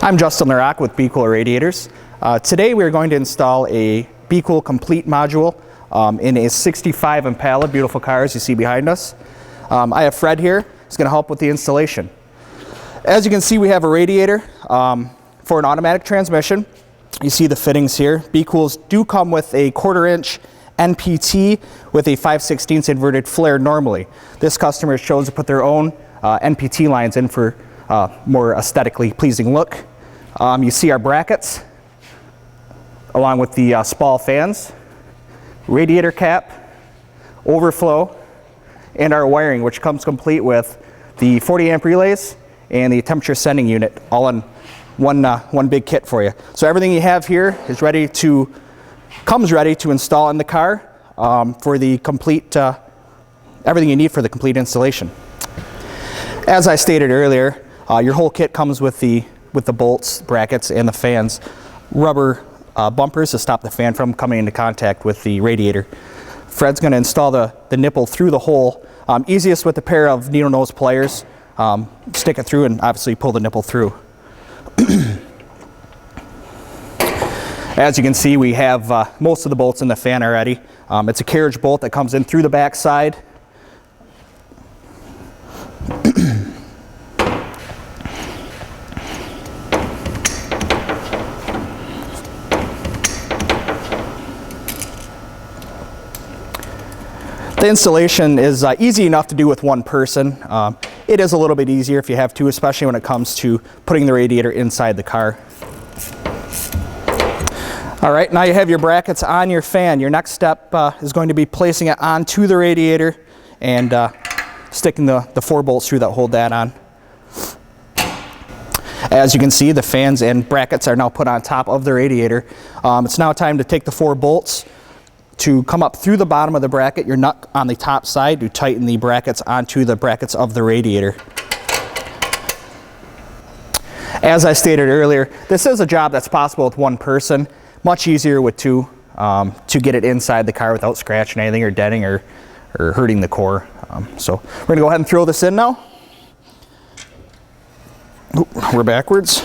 I'm Justin Larock with Be Cool Radiators. Today we are going to install a Be Cool Complete module in a 65 Impala, beautiful car as you see behind us. I have Fred here, he's going to help with the installation. As you can see, we have a radiator for an automatic transmission. You see the fittings here. Be Cools do come with a 1/4 inch NPT with a 5/16 inverted flare normally. This customer has chosen to put their own NPT lines in for more aesthetically pleasing look. You see our brackets along with the spall fans, radiator cap, overflow, and our wiring, which comes complete with the 40 amp relays and the temperature sending unit all in one big kit for you. So everything you have here is comes ready to install in the car for the complete, everything you need for the complete installation. As I stated earlier, your whole kit comes with the bolts, brackets, and the fans, rubber bumpers to stop the fan from coming into contact with the radiator. Fred's going to install the nipple through the hole, easiest with a pair of needle nose pliers. Stick it through and obviously pull the nipple through. As you can see, we have most of the bolts in the fan already. It's a carriage bolt that comes in through the back side. The installation is easy enough to do with one person. It is a little bit easier if you have two, especially when it comes to putting the radiator inside the car. All right, now you have your brackets on your fan. Your next step is going to be placing it onto the radiator and sticking the 4 bolts through that hold that on. As you can see, the fans and brackets are now put on top of the radiator. It's now time to take the 4 bolts to come up through the bottom of the bracket, your nut on the top side, to tighten the brackets onto the brackets of the radiator. As I stated earlier, this is a job that's possible with one person, much easier with two, to get it inside the car without scratching anything or denting or hurting the core. So we're gonna go ahead and throw this in now. Ooh, we're backwards.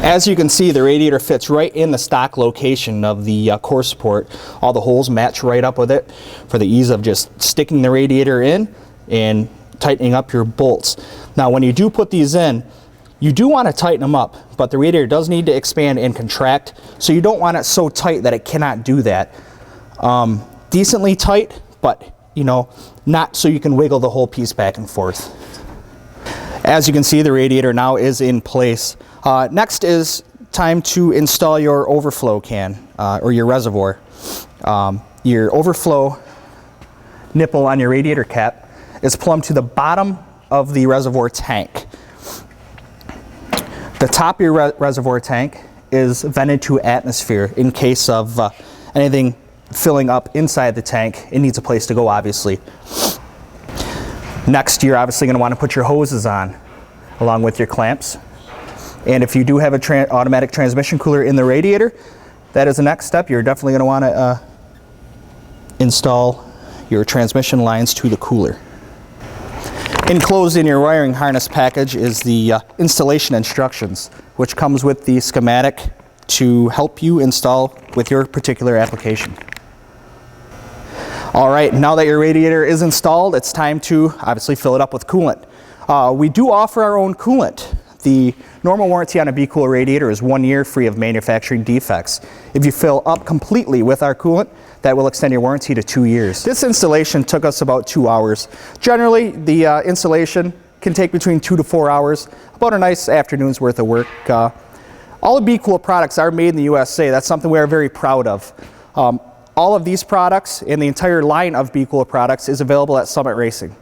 As you can see, the radiator fits right in the stock location of the core support. All the holes match right up with it for the ease of just sticking the radiator in and tightening up your bolts. Now when you do put these in, you do want to tighten them up, but the radiator does need to expand and contract, so you don't want it so tight that it cannot do that. Decently tight, but not so you can wiggle the whole piece back and forth. As you can see, the radiator now is in place. Next is time to install your overflow can or your reservoir. Your overflow nipple on your radiator cap is plumbed to the bottom of the reservoir tank. The top of your reservoir tank is vented to atmosphere in case of anything filling up inside the tank. It needs a place to go, obviously. Next, you're obviously going to want to put your hoses on along with your clamps. And if you do have an automatic transmission cooler in the radiator, that is the next step. You're definitely going to want to install your transmission lines to the cooler. Enclosed in your wiring harness package is the installation instructions, which comes with the schematic to help you install with your particular application. All right, now that your radiator is installed, it's time to obviously fill it up with coolant. We do offer our own coolant. The normal warranty on a Be Cool radiator is 1 year free of manufacturing defects. If you fill up completely with our coolant, that will extend your warranty to 2 years. This installation took us about 2 hours. Generally, the installation can take between 2 to 4 hours, about a nice afternoon's worth of work. All of Be Cool products are made in the USA. That's something we are very proud of. All of these products and the entire line of Be Cool products is available at Summit Racing.